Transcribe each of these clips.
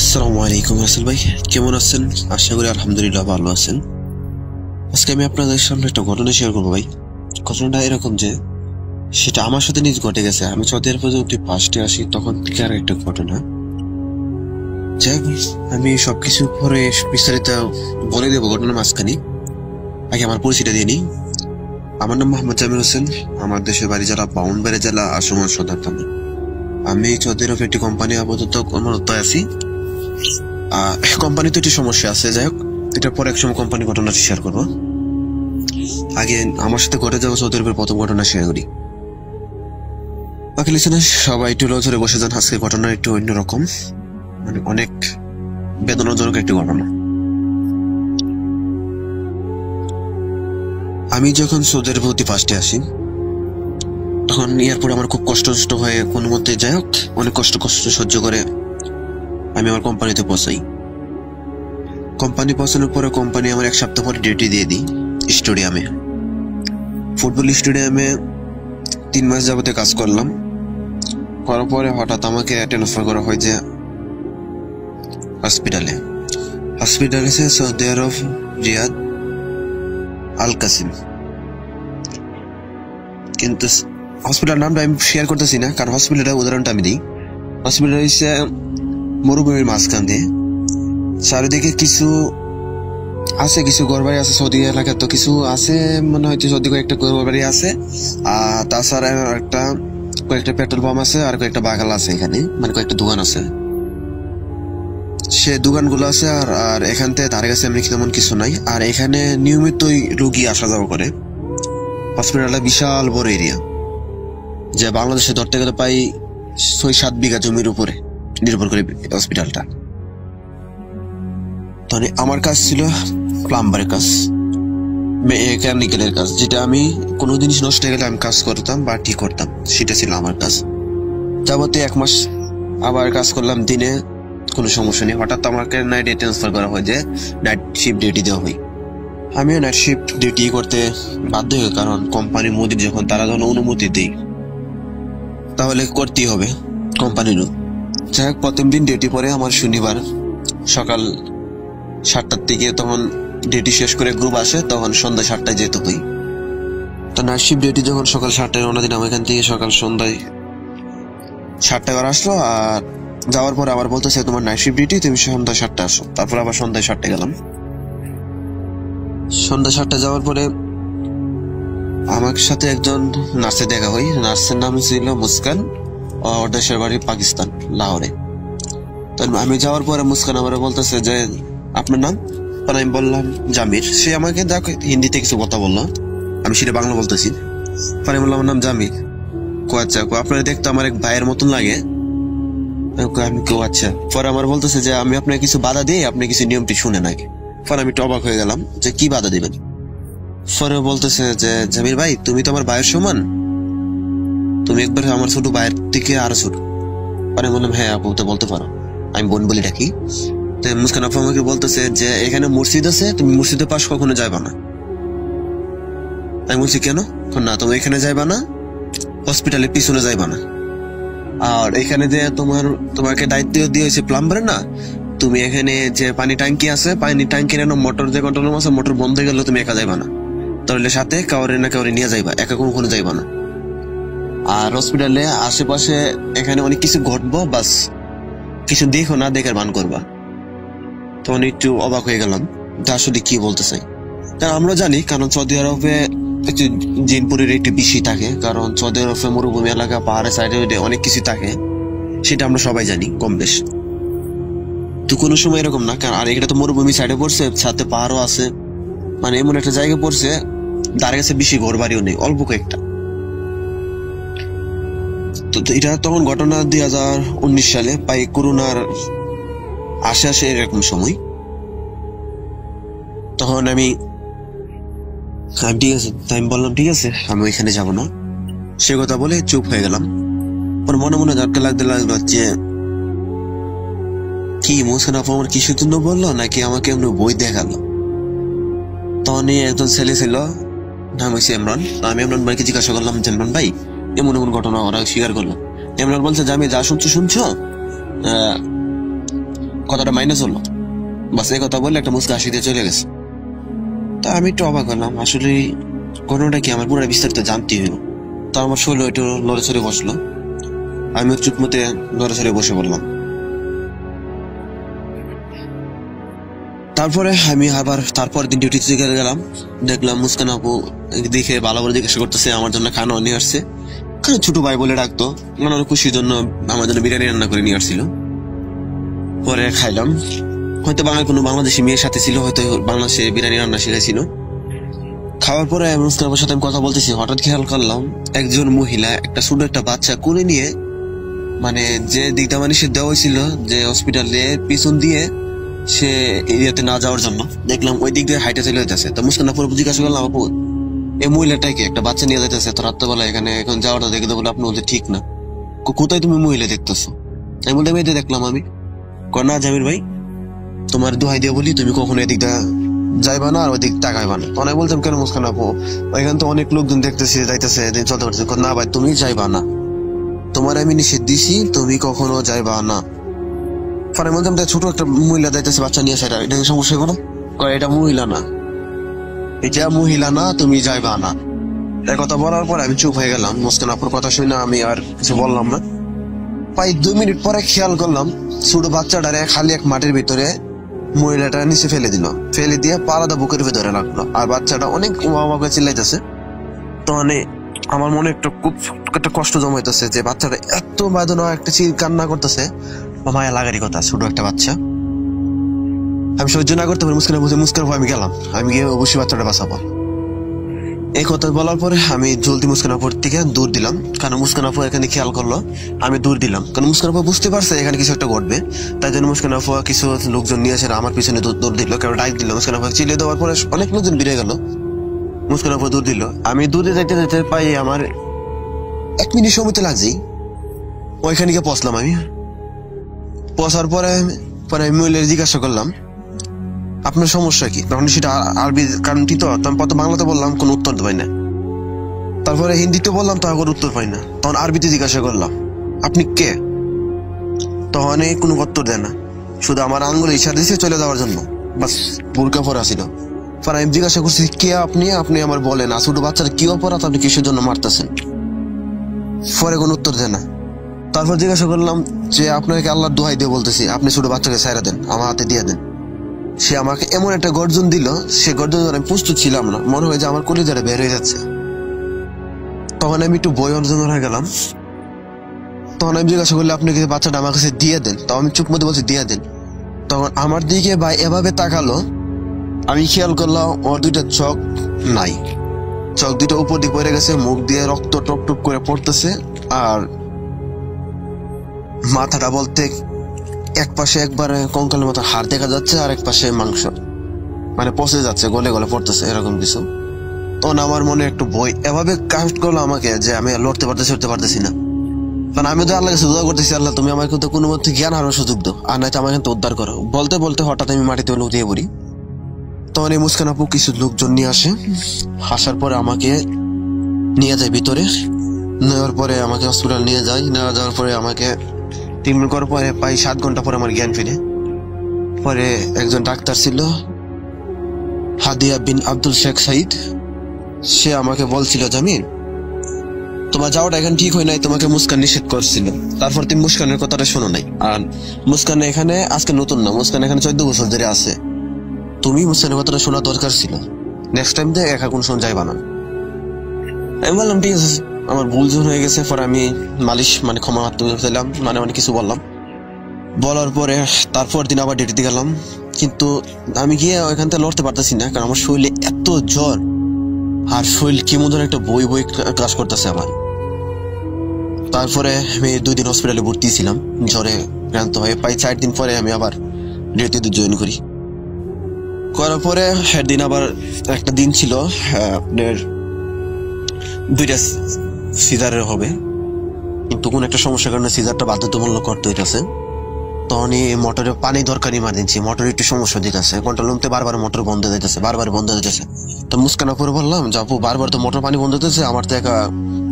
আসসালামু আলাইকুম রাসেল ভাই, কেমন আছেন? আশা করি আলহামদুলিল্লাহ ভালো আছেন। আজকে আমি আপনাদের সামনে একটা ঘটনা শেয়ার করবো ভাই। ঘটনাটা এরকম যে সেটা আমার সাথে নিজ ঘটে গেছে। আমি সৌদি আরব যখন ফার্স্টে আসি তখন থেকে আর একটা ঘটনা। যাই হোক, আমি সবকিছু পরে বিস্তারিত বলে দেবো ঘটনার মাঝখানে। আগে আমার পরিচয়টা দিয়ে নিই। আমার নাম মোহাম্মদ জামির হোসেন। আমার দেশের বাড়ি জেলা ব্রাহ্মণবাড়িয়া জেলা আশুগঞ্জ সদর থানা। আমি সৌদি আরব একটি কোম্পানি আপাতত কর্মরত আছি। কোম্পানিতে একটি সমস্যা আছে। যাই হোক, এটার পরে এক সময় কোম্পানি ঘটনাটি শেয়ার করবো। আগে আমার সাথে ঘটে যাওয়া সৌদি আরবের প্রথম ঘটনা শেয়ার করি। বাকি লিসেনার সবাই একটু ধরে বসে যান। আজকের ঘটনা একটু অন্যরকম, মানে অনেক বেদনাজনক একটি ঘটনা। আমি যখন সৌদি আরব ফার্স্টে আসি তখন এয়ারপোর্টে আমার খুব কষ্ট হয়ে কোনো মতে, যাই হোক, অনেক কষ্ট সহ্য করে আমি আমার কোম্পানিতে পৌঁছাই। কোম্পানি পৌঁছানোর পরে কোম্পানি আমার এক সপ্তাহ পরে ডিউটি দিয়ে দিই স্টেডিয়ামে, ফুটবল স্টেডিয়ামে 3 মাস যাবতে কাজ করলাম। করার পরে হঠাৎ আমাকে ট্রান্সফার করা হয় যে হসপিটালে সৌদি আরব রিয়াদ আল কাসিম। কিন্তু হসপিটাল নামটা আমি শেয়ার করতেছি না, কারণ হসপিটালটা উদাহরণটা আমি দিই। হসপিটাল হচ্ছে মরুভূমির মাঝখান দিয়ে, চারিদিকে কিছু আছে, কিছু ঘরবাড়ি আছে সৌদি এলাকায়, তো কিছু আছে মনে হয় সৌদি কয়েকটা ঘরবাড়ি আছে। আর তাছাড়া কয়েকটা পেট্রোল পাম্প আছে, আর কয়েকটা বাগাল আছে এখানে, মানে কয়েকটা দোকান আছে। সে দোকানগুলো আছে আর এখান থেকে তার কাছে এমনি তেমন কিছু নাই। আর এখানে নিয়মিতই রোগী আসা যাওয়া করে। হসপিটালটা বিশাল বড় এরিয়া, যে বাংলাদেশে ধরতে গেলে প্রায় 6-7 বিঘা জমির উপরে নির্ভর করে হসপিটালটা। তাহলে আমার কাজ ছিল প্লাম্বারের কাজ, মেকানিক্যালের কাজ, যেটা আমি কোনো জিনিস নষ্ট হয়ে গেলে আমি কাজ করতাম বা ঠিক করতাম, সেটা ছিল আমার কাজ। যাবতীয় 1 মাস আবার কাজ করলাম দিনে, কোনো সমস্যা নেই। হঠাৎ আমাকে নাইটে ট্রান্সফার করা হয়, যে নাইট শিফট ডিউটি দেওয়া হয়। আমিও নাইট শিফট ডিউটি করতে বাধ্য হই, কারণ কোম্পানির মুদির যখন তারা যখন অনুমতি দেয় তাহলে করতেই হবে কোম্পানিরও। যাই হোক, প্রথম দিন ডিউটি পরে আমার শনিবার সকাল 7টার দিকে, তখন ডিউটি শেষ করে গ্রুপ আসে, তখন সন্ধ্যা 7টায় যেতে হয়। তো নাইট শিফট ডিউটি যখন সকাল 7টায় রওনা দিলাম এখান থেকে, সকাল সন্ধ্যায় 7টায় করে আসলো। আর যাওয়ার পরে আবার বলতেছে তোমার নাইট শিফট ডিউটি, তুমি সন্ধ্যা 7টায় আসো। তারপর আবার সন্ধ্যায় 7টায় গেলাম। সন্ধ্যা 7টায় যাওয়ার পরে আমার সাথে একজন নার্সের দেখা হয়। নার্সের নাম ছিল মুস্কান, ওর দেশের বাড়ি পাকিস্তান, লাহোরে। তো আমি যাওয়ার পরে মুস্কান আমার বলতেছে যে আপনার নাম? আমি বললাম জামির। সে আমাকে হিন্দিতে কিছু কথা বললো, আমি সেটা বাংলা বলতেছি। পরে বললাম আমার নাম জামির। আচ্ছা, আপনার দেখতে আমার এক ভাইয়ের মতন লাগে। আমি কেউ আচ্ছা। পরে আমার বলতেছে যে আমি আপনাকে কিছু বাধা দিই, আপনি কিছু নিয়মটি শুনে নাকি। পরে আমি একটু অবাক হয়ে গেলাম যে কি বাধা দিবেন। পরে বলতেছে যে জামির ভাই, তুমি তো আমার ভাইয়ের সমান, তুমি একবার আমার ছোট ভাইয়ের থেকে আরো ছোট। পরে বললাম হ্যাঁ আপু, তো বলতে পারো, আমি বোন বলি ডাকি। তো মুস্কান আপু আমাকে বলতেছে যে এখানে মসজিদ আছে, তুমি মসজিদের পাশ কখনো যাইবা না। আমি বলছি কেন? না, তুমি এখানে যাইবা না, হসপিটালের পিছনে যাইবা না। আর এখানে যে তোমাকে দায়িত্ব দিয়েছে প্লাম্বারের, না, তুমি এখানে যে পানি ট্যাঙ্কি আছে, পানি ট্যাঙ্কির মোটর যে কন্ট্রোল রুম আছে, মোটর বন্ধ হয়ে গেলে তুমি একা যাইবা না, তাহলে সাথে কাউরে না কাউরে নিয়ে যাইবা, একা কখনো যাইবা না। আর হসপিটালে আশেপাশে এখানে অনেক কিছু ঘটবো, বাস কিছু দেখো না, দেখার ভান করবা। তখন একটু অবাক হয়ে গেলাম তা আসলে কি বলতে চাই। কারণ আমরা জানি, কারণ সৌদি আরবে একটু জিনপুরের একটু বেশি থাকে, কারণ সৌদি আরবে মরুভূমি এলাকা, পাহাড়ের সাইডে অনেক কিছু থাকে, সেটা আমরা সবাই জানি কম বেশ। তো কোনো সময় এরকম না, কারণ আর এটা তো মরুভূমি সাইডে পড়ছে, সাথে পাহাড়ও আছে, মানে এমন একটা জায়গায় পড়ছে তার কাছে বেশি ঘর বাড়িও নেই, অল্প কয়েকটা। তো এটা তখন ঘটনা 2019 সালে, প্রায় করোনার আসে এরকম সময়। তখন আমি ঠিক আছে, আমি বললাম ঠিক আছে, আমি ওইখানে যাবো না, সে কথা বলে চুপ হয়ে গেলাম। মনে মনে ধাক্কা লাগতে লাগলো যে কি মুস্কান আপু আমার কিছু জন্য বললো নাকি আমাকে এমনি বই দেখালো। তখন একজন ছেলে ছিল, নাম হয়েছে ইমরান। আমি ইমরান ভাইকে জিজ্ঞাসা করলাম যে ইমরান ভাই এমন এমন ঘটনা ওরা স্বীকার করলো। ইমরান বলছে যে আমি যা শুনছো কথাটা মাইনে চললো। বাস এই কথা বললে একটা মুস্কা হাসি দিয়ে চলে গেছে। তা আমি একটু অবাক হলাম, আসলে ঘটনাটা কি, আমার পুরো বিস্তারিত জানতে হইল। তা আমার শরীর একটু নড়েচড়ে বসলো, আমিও চুপমতে নড়েচড়ে বসে বললাম। তারপরে আমি আবার তারপর দিন ডিউটিতে গেলাম, দেখলাম মুস্কান আপু দেখে ভালো করে জিজ্ঞাসা করতেছে, আমার জন্য খানা নিয়ে আসছে। কারণ ছোট ভাই বলে ডাকতো, ওনার খুশির জন্য আমার জন্য বিরিয়ানি রান্না করে নিয়ে আসছিল। পরে খাইলাম, হয়তো কোনো বাংলাদেশি মেয়ের সাথে ছিল, হয়তো বাংলাদেশে বিরিয়ানি রান্না শিখেছিল। খাওয়ার পরে মুস্কান আপুর সাথে আমি কথা বলতেছি, হঠাৎ খেয়াল করলাম একজন মহিলা একটা ছোট একটা বাচ্চা কোলে নিয়ে, মানে যে দিকটা মানুষের দেওয়া হয়েছিল যে হসপিটালে পিছন দিয়ে সে এরিয়াতে না যাওয়ার জন্য, দেখলাম ওই দিক দিয়ে হাইটে চলে যেতেছে। তো মুস্কান আপুর জিজ্ঞাসা করলাম, আপু এই মহিলাটাকে একটা বাচ্চা নিয়ে যেতেছে তো রাত্রেবেলা এখানে, এখন যাওয়াটা দেখে বলে আপনি বলতে ঠিক না, কোথায় তুমি মহিলা দেখতেছো? আমি বলতে মেয়েদের দেখলাম। আমি না জামির ভাই, তোমার দোহাই দিয়ে বলি, তুমি কখনো এদিকটা যাইবা না আর ওই দিক তাকাইবা না। অনেক বলতাম, কেন মুস্কান আপু ওইখানে তো অনেক লোকজন দেখতেছে যাইতেছে চলতে পারতেছে। না ভাই তুমি যাইবা না, তোমার আমি নিষেধ দিছি, তুমি কখনো যাইবা না। পরে বলতাম ছোট একটা মহিলা যাইতেছে বাচ্চা নিয়ে, সেটা এটা সমস্যা কোনো? এটা মহিলা না, এটা মহিলা না, তুমি যাইবা না। এই কথা বলার পর আমি চুপ হয়ে গেলাম। মুস্কান আপুর কথা শুনে আমি আর কিছু বললাম না। প্রায় 2 মিনিট পরে খেয়াল করলাম ছোট বাচ্চাটারে খালি এক মাটির ভিতরে মহিলাটা নিচে ফেলে দিল, ফেলে দিয়ে পালাদা বুকের ভিতরে রাখলো, আর বাচ্চাটা অনেক আমাকে চিল্লাইতেছে। তো আমার মনে খুব একটা কষ্ট জমাইতেছে যে বাচ্চাটা এত বেদনা একটা কান্না করতেছে, মায়া লাগারই কথা, ছোট একটা বাচ্চা। আমি সহ্য না করতে পারি, মুস্কান আপু আমি গেলাম, আমি গিয়ে অবশ্যই বাচ্চাটা বাঁচাবো। এই কথা বলার পরে আমি জলদি মুস্কান আপুর থেকে দূর দিলাম, কারণ মুস্কান আপু এখানে খেয়াল করলো আমি দূর দিলাম, কারণ মুস্কান আপু বুঝতে পারছে এখানে কিছু একটা ঘটবে। তাই জন্য মুস্কান আপু কিছু লোকজন নিয়ে এসে আমার পিছনে দূর দিল, কারণ ডাইক দিল। মুস্কান আপু চিলিয়ে দেওয়ার পরে অনেক লোকজন বেড়ে গেল, মুস্কান আপু দূর দিল। আমি দূরে যাইতে যাইতে পাই আমার 1 মিনিট সময়তে লাগছি, ওইখানে গিয়ে পৌঁছলাম। আমি পৌঁছার পরে আমি মহিলার জিজ্ঞাসা করলাম, আপনার সমস্যা কি? তখন সেটা আরবি কারণটি তো আমি বাংলাতে বললাম, কোনো উত্তর পাই না। তারপরে হিন্দিতে বললাম, তখন উত্তর পাই না। তখন আরবিতে জিজ্ঞাসা করলাম, আপনি কে? তখন কোনো উত্তর দেয় না, শুধু আমার আঙ্গুল ইশারা দিয়েছে চলে যাওয়ার জন্য, বাস বোরকা পরা ছিল। পরে আমি জিজ্ঞাসা করছি, কে আপনি? আপনি আমার বলেন, ছোট বাচ্চারা কি অপরাধ, আপনি কিসের জন্য মারতেছেন? পরে কোনো উত্তর দেয় না। তারপর জিজ্ঞাসা করলাম যে আপনাকে আল্লাহর দোহাই দিয়ে বলতেছি, আপনি ছোট বাচ্চাকে ছাইরা দেন, আমার হাতে দিয়ে দেন। সে আমাকে এমন একটা গর্জন দিল, সে গর্জন আমি প্রস্তুত ছিলাম না, মনে হয় যে আমার কলিজাটা বের হয়ে যাচ্ছে। তখন আমি একটু ভয় অর্জন হয়ে গেলাম। তখন আমি জিজ্ঞাসা করলে, আপনি কি বাচ্চাটা আমার কাছে দিয়ে দেন? তখন আমি চুপ মধ্যে বলছি দিয়ে দেন। তখন আমার দিকে ভাই এভাবে তাকালো, আমি খেয়াল করলাম ওর 2টা চোখ নাই, চোখ 2টা উপর দিকে পড়ে গেছে, মুখ দিয়ে রক্ত টপ টপ করে পড়তেছে, আর মাথাটা বলতে এক পাশে একবারে কঙ্কালের মতো হাড় দেখা যাচ্ছে, আর এক পাশে মাংস, মানে পচে যাচ্ছে, গলে গলে পড়তেছে, এরকম কিছু। তখন আমার মনে একটু ভয় এভাবে কাজ করলো আমাকে যে আমি লড়তে পারতেছি না। কারণ আমি তো আল্লাহ কাছে দোয়া করতেছি, আল্লাহ তুমি আমার কিন্তু কোনো মধ্যে জ্ঞান হারানোর সুযোগ দাও, আর নয়তো আমাকে কিন্তু উদ্ধার করো। বলতে বলতে হঠাৎ আমি মাটিতে লুটিয়ে পড়ি। তখন এই মুস্কান আপু কিছু লোকজন নিয়ে আসে, আসার পরে আমাকে নিয়ে যায় ভিতরে, নেওয়ার পরে আমাকে হসপিটাল নিয়ে যাওয়ার পরে আমাকে ট্রিটমেন্ট করার পরে প্রায় 7 ঘন্টা পরে আমার জ্ঞান ফিরে। পরে একজন ডাক্তার ছিল, হাদিয়া বিন আব্দুল শেখ সাইদ, সে আমাকে বলছিল, জামিন তোমার যাওয়াটা এখন ঠিক হয় নাই, তোমাকে মুস্কান নিষেধ করছিল, তারপর তুমি মুস্কানের কথাটা শোনো নাই। আর মুস্কান এখানে আজকে নতুন না, মুস্কান এখানে 14 বছর ধরে আছে, তুমি মুস্কানের কথাটা শোনা দরকার ছিল, নেক্সট টাইম দিয়ে একা কোন সময় যাইবা না। আমি বললাম ঠিক আছে, আমার ভুল হয়ে গেছে। পরে আমি ক্ষমা চাইলাম, অনেক কিছু বললাম। বলার পরে তারপর দিন আবার ডিউটিতে গেলাম, কিন্তু আমি গিয়ে ওইখান থেকে লড়তে পারতেছি না, কারণ আমার শরীরে এত জ্বর, আর শরীর কেমন ধরে একটা বই কাজ করতেছে আমার। তারপরে আমি 2 দিন হসপিটালে ভর্তি ছিলাম জ্বরে ক্লান্ত হয়ে। প্রায় 4 দিন পরে আমি আবার ডিউটিতে জয়েন করার পরে দিন আবার একটা দিন ছিল আপনার 2টা সিজারের হবে, কিন্তু কোন একটা সমস্যার কারণে সিজারটা বাধ্যতামূলক করতে হইতেছে। তখন মোটরে পানি দরকার ইমার্জেন্সি, মোটরে একটু সমস্যা দিতেছে, কন্ট্রোল রুমতে বারবার মোটর বন্ধ হইতেছে, বারবার বন্ধ হইতেছে। তো মুস্কান আপুর বললাম যে আপু বারবার তো মোটর পানি বন্ধ হইতেছে, আমার তো একা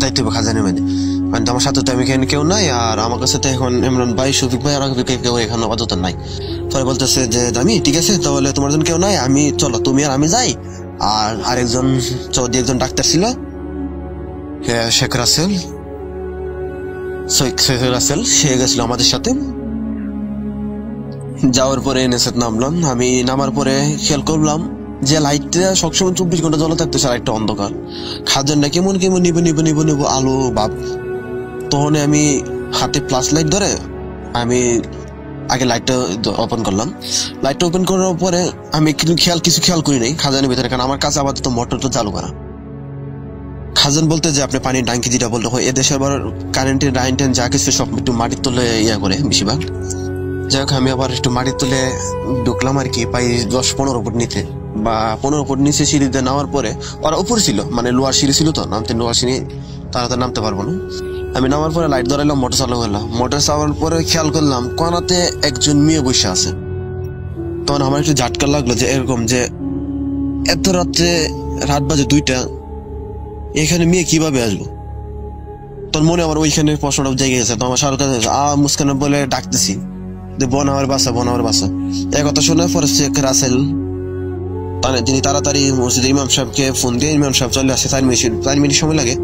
যাইতে হবে খাজানি মেনে। আমার সাথে তো আমি এখানে কেউ নাই, আর আমার কাছে তো এখন ইমরান ভাই, শফিক ভাই আর কেউ এখানে আপাতত নাই। পরে বলতেছে যে আমি ঠিক আছে, তাহলে তোমার জন্য কেউ নাই, আমি চলো তুমি আর আমি যাই। আর আরেকজন চৌধুরী একজন ডাক্তার ছিল, শেখ রাসেল, সে গেছিল আমাদের সাথে। যাওয়ার পরে এনএসএ নামলাম। আমি নামার পরে খেয়াল করলাম যে লাইটটা সবসময় 24 ঘন্টা জ্বলা থাকতেছে, লাইটটা অন্ধকার। খাজানটা কেমন কেমন নিবো আলো বাপ। তখন আমি হাতে ফ্ল্যাশ লাইট ধরে আমি আগে লাইটটা ওপেন করলাম। লাইটটা ওপেন করার পরে আমি কিছু খেয়াল করি নাই খাজানের ভিতরে, কারণ আমার কাছে আপাতত মোটরটা চালু করা। খাজান বলতে যে আপনি পানির ট্যাঙ্কি যেটা বলতে হয়, এদেশে আবার কারেন্টের লাইন টাইন যা কিছু সব একটু মাটির তলে করে বেশিরভাগ। যাই হোক, আমি আবার একটু মাটির তলে ঢুকলাম আর কি, প্রায় 10-15 ফুট নিচে বা 15 ফুট নিচে সিঁড়িতে নামার পরে, ওরা উপরে ছিল মানে লোহার সিঁড়ি ছিল, তো নামতে লোহার সিঁড়ি তারা তো নামতে পারবো না। আমি নামার পরে লাইট ধরাইলাম, মোটর চালু করলাম। মোটর চালানোর পরে খেয়াল করলাম কোনাতে একজন মেয়ে বসে আছে। তখন আমার একটু ঝাটকা লাগলো যে এরকম যে এত রাত্রে, রাত বাজে 2টা, এখানে মেয়ে কিভাবে আসবো। তোর মনে আমার ওইখানে প্রশ্নটা জেগে গেছে। তো আমার সরকার মুস্কান বলে ডাকতেছি যে বোন আমার বাসা। এই কথা শোনার পরে শেখ রাসেল তিনি তাড়াতাড়ি মসজিদের ইমাম সাহেবকে ফোন দিয়ে, ইমাম সাহেব চলে আসে। 4 মিনিট সময় লাগে।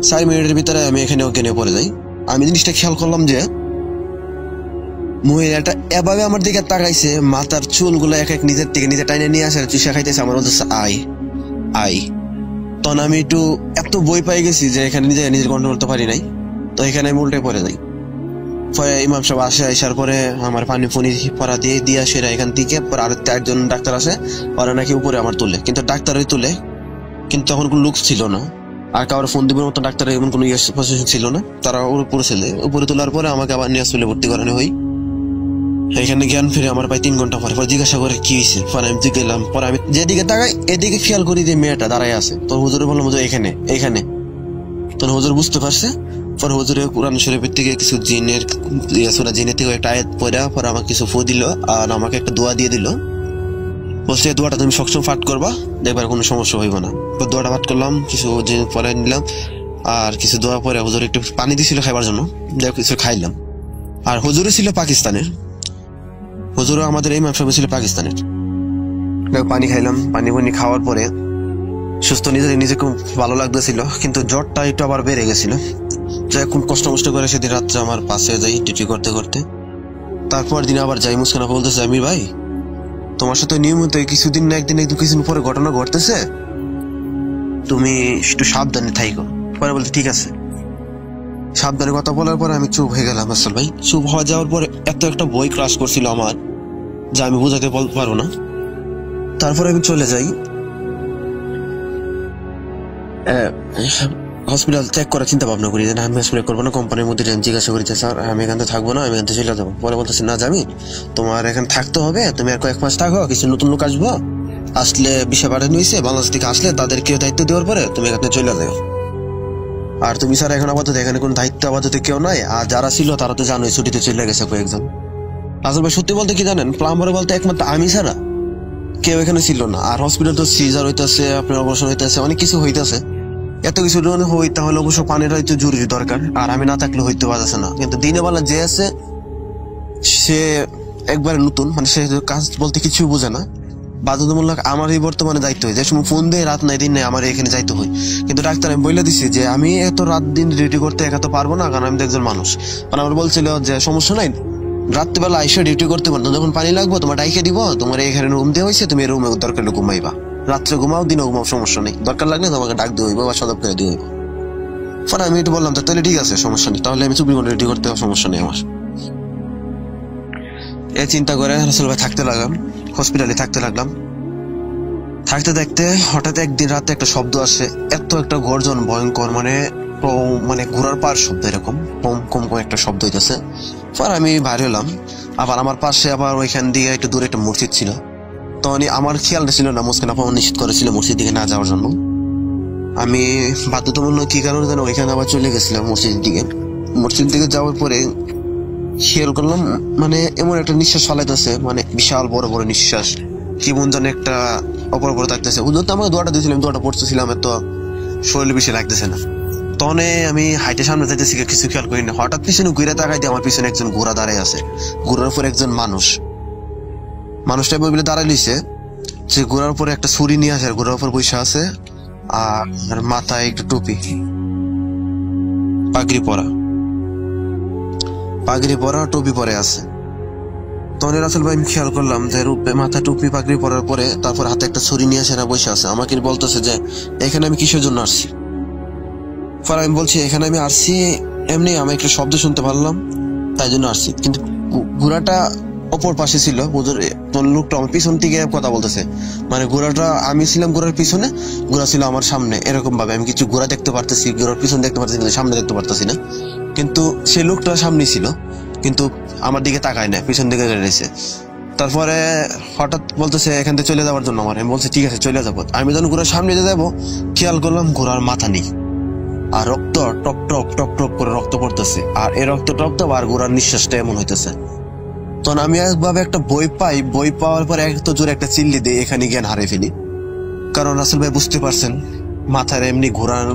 4 মিনিটের ভিতরে আমি এখানে ওকে নিয়ে পড়ে যাই। আমি জিনিসটা খেয়াল করলাম যে মহিলাটা এভাবে আমার দিকে তাকাইছে, মাথার চুলগুলো এক নিজের থেকে নিজে টাইনে নিয়ে আসে, চুষা খাইতেছে। আমার বলতেছে আই। তখন আমি একটু এত বই পাই গেছি যে এখানে নিজের কন্ট্রোল করতে পারি নাই। তো এখানে আমি উল্টে পড়ে যাই। পরে ইমাম সাহেব আসার পরে আমার পানি পরা দিয়ে আসে এখান থেকে। পরে আর 4জন ডাক্তার আসে, ওরা নাকি উপরে আমার তুলে, কিন্তু ডাক্তারই তুলে, কিন্তু তখন কোনো লুক ছিল না। আর কারোর ফোন দিবার মতো ডাক্তারের এমন কোনো পজিশন ছিল না। তারা উপরে ছিল। উপরে তোলার পরে আমাকে আবার নিয়ে আসলে ভর্তি করানো হয়। এখানে জ্ঞান ফিরে আমার প্রায় 3 ঘন্টা পরে জিজ্ঞাসা করে কি হয়েছে। পরে আমি গেলাম। পরে আমি যেদিকে তাকাই এদিকে খেয়াল করি যে মেয়েটা দাঁড়ায় আছে। তোর হুজুরে বললাম যে এখানে। তোর হুজুর বুঝতে পারছে। পরে হুজুরে কোরআন শরীফের থেকে কিছু জিনের থেকে একটা আয়াত পড়া, পরে আমাকে কিছু ফু দিল আর আমাকে একটা দোয়া দিয়ে দিল। বলছে এই দোয়াটা তুমি সবসময় পাঠ করবা, দেখবার কোনো সমস্যা হইব না। তো দোয়াটা পাঠ করলাম, কিছু জিনিস পরে নিলাম, আর কিছু দোয়া পরে হুজুর একটু পানি দিছিল খাইবার জন্য, কিছু খাইলাম। আর হুজুরে ছিল পাকিস্তানের, হুজুরও আমাদের এই ইমাম সাহেব ছিল পাকিস্তানের। পানি খাইলাম। পানি খাওয়ার পরে সুস্থ নিজে খুব ভালো লাগতেছিল, কিন্তু জ্বরটা একটু আবার বেড়ে গেছিল। যাই খুব কষ্ট করে সেদিন রাত্রে আমার পাশে যাই ডিউটি করতে। তারপর দিন আবার যাই। মুস্কান বলতেছে আমির ভাই, তোমার সাথে নিয়মিত কিছুদিন না একদিন কিছুদিন পরে ঘটনা ঘটতেছে, তুমি একটু সাবধানে থাইকো। পরে বলতে ঠিক আছে। সাবধানে কথা বলার পরে আমি চুপ হয়ে গেলাম। আসল ভাই চুপ হয়ে যাওয়ার পরে এত একটা বই ক্রাশ করছিল আমার, যা আমি বোঝাতে পারবো না। তারপরে আমি চলে যাই হসপিটাল চেক করার চিন্তা ভাবনা করি যে আমি হসপিটাল করবো না। কোম্পানির মধ্যে জিজ্ঞাসা করি যে স্যার আমি এখান থেকে থাকবো না, আমি এখান থেকে চলে যাবো। পরে বলতেছি না যাবি, তোমার এখানে থাকতে হবে, তুমি আর কয়েক মাস থাকো, কিছু নতুন লোক আসবো, আসলে বিষয় বাড়ানো হয়েছে, বাংলাদেশ থেকে আসলে তাদেরকে দায়িত্ব দেওয়ার পরে তুমি এখানে চলে যাও। আর তুমি স্যার এখন আপাতত এখানে কোনো দায়িত্ব আপাতত কেউ নাই, আর যারা ছিল তারা তো জানোই ছুটিতে চলে গেছে কয়েকজন। আসলে ভাই সত্যি বলতে কি জানেন, প্লাম্বারে বলতে একমাত্র আমি ছাড়া কেউ এখানে ছিল না। আর হসপিটাল তো সিজার হইতেছে, আপনার অপারেশন হইতেছে, অনেক কিছু হইতেছে। এত কিছু হই তাহলে অবশ্য পানির হয়তো জরুরি দরকার, আর আমি না থাকলে হইতে পারছে না। কিন্তু দিনের বেলা যে আছে সে একবারে নতুন, মানে সে কাজ বলতে কিছু বোঝে না। বাধ্যতামূলক আমার এই বর্তমানে দায়িত্ব হয়, যে সময় ফোন দেয় রাত নাই দিন নেই আমার এখানে যাইতে হয়। কিন্তু ডাক্তার আমি বলে দিছি যে আমি এত রাত দিন ডিউটি করতে একা তো পারবো না, কারণ আমি তো একজন মানুষ। মানে আমার বলছিল যে সমস্যা নাই, রাত্রিবেলা আইসা ডিউটি করতে পারতো, যখন পানি লাগবো তোমার ডাইকে দিব, তোমার এখানে রুম দেওয়া হয়েছে, তুমি রুমে দরকার হলে ঘুমাইবা, রাত্রে ঘুমাও দিনে ঘুমাও, সমস্যা নেই, দরকার লাগলে তোমাকে ডাক দিয়ে হইব বা সদব করে দিয়ে হইব। পরে আমি একটু বললাম তাহলে ঠিক আছে সমস্যা নেই, তাহলে আমি 24 ঘন্টা ডিউটি করতে সমস্যা নেই আমার। এই চিন্তা করে রাসেল ভাই থাকতে লাগলাম, হসপিটালে থাকতে লাগলাম। থাকতে থাকতে হঠাৎ একদিন রাতে একটা শব্দ আসে, এত একটা গর্জন ভয়ঙ্কর, মানে ঘোড়ার পার শব্দ, এরকম কম কম কম একটা শব্দ হইতেছে। পর আমি বাইর হলাম। আবার আমার পাশে আবার ওইখান দিয়ে একটু দূরে একটা মসজিদ ছিল। তখন আমার খেয়ালটা ছিল না, মুস্কান আপা নিষেধ করেছিল মসজিদ দিকে না যাওয়ার জন্য। আমি বাধ্যতামূলক কি কারণে যেন ওইখানে আবার চলে গেছিলাম মসজিদের দিকে। মসজিদ দিকে যাওয়ার পরে খেয়াল করলাম মানে এমন একটা নিঃশ্বাস ফালাইতেছে, মানে বিশাল বড় বড় নিঃশ্বাস, জীবন যেন একটা অপর থাকতেছে। হুজুর তো আমাকে দোয়াটা দিয়েছিলাম, দোয়াটা পড়তেছিলাম, এত শরীর বেশি লাগতেছে না। তখন আমি হাইটে সামনে যাইতেছি, কিছু খেয়াল করি না। হঠাৎ পিছনে ঘুরে তাকাই দিয়ে আমার পিছনে একজন ঘোড়া দাঁড়ায় আছে, ঘোড়ার উপর একজন মানুষটা বলে দাঁড়ায় লইছে, যে ঘোড়ার উপরে একটা ছুরি নিয়ে আসে, ঘোড়ার উপর বসে আছে, আর মাথায় একটু টুপি, পাগড়ি পরা টুপি পরে আছে। তখন রাসেল ভাই আমি খেয়াল করলাম যে মাথা টুপি পাগড়ি পরার পরে তারপর হাতে একটা ছুরি নিয়ে আসে বসে আছে। আমাকে বলতেছে যে এখানে আমি কিসের জন্য আসছি। পরে আমি বলছি এখানে আমি আসছি এমনি, আমি একটা শব্দ শুনতে পারলাম তাই জন্য আসছি। কিন্তু ঘোড়াটা অপর পাশে ছিল, লোকটা আমার পিছন থেকে কথা বলতেছে। মানে ঘোড়াটা, আমি ছিলাম ঘোড়ার পিছনে, ঘোড়া ছিল আমার সামনে। এরকম ভাবে আমি কিছু ঘোড়া দেখতে পারতেছি, ঘোড়ার পিছন দেখতে পারতেছি, কিন্তু সামনে দেখতে পারতেছি না। কিন্তু সে লোকটা সামনে ছিল, কিন্তু আমার দিকে তাকায় না, পিছন দিকে রয়েছে। তারপরে হঠাৎ বলতেছে এখান থেকে চলে যাওয়ার জন্য। আমি বলছি ঠিক আছে চলে যাবো। আমি যখন ঘোড়ার সামনে যাবো, খেয়াল করলাম ঘোড়ার মাথা নেই, আর রক্ত টপ টপ টপ টপ করে রক্ত পড়তেছে, আর এই রক্ত টপ টপ আর ঘোড়ার নিঃশ্বাসটা এমন হইতেছে। তখন আমি একভাবে একটা বই পাওয়ার পরে এত জোরে একটা চিল্লি দিয়ে এখানে জ্ঞান হারিয়ে ফেলি। কারণ রাসেল ভাই বুঝতে পারছেন, মাথার এমনি ঘোড়ার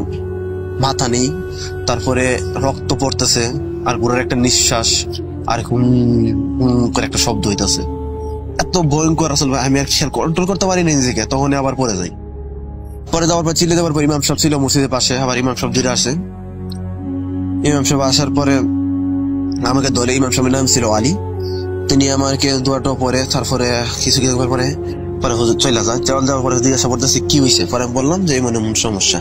মাথা নেই, তারপরে রক্ত পড়তেছে, আর ঘোড়ার একটা নিঃশ্বাস আর হুম হুম করে একটা শব্দ হইতেছে। এত ভয়ঙ্কর রাসেল ভাই, আমি আর খেয়াল কন্ট্রোল করতে পারি না নিজেকে। তখন আবার পরে যাই। পরে যাওয়ার পর চিল্লে দেওয়ার পর ইমাম সাহেব ছিল মসজিদের পাশে, আবার ইমাম সাহেব ধীরে আসে। ইমাম সাহেব আসার পরে আমাকে ধরে, ইমাম সাহেবের নাম ছিল আলী। তিনি আমাকে দোয়াটা পরে তারপরে কিছু পরে হুজুর চলে যায়। যাওয়ার পরে জিজ্ঞাসা করতেছি কি হয়েছে। পরে আমি বললাম যে মনে সমস্যা।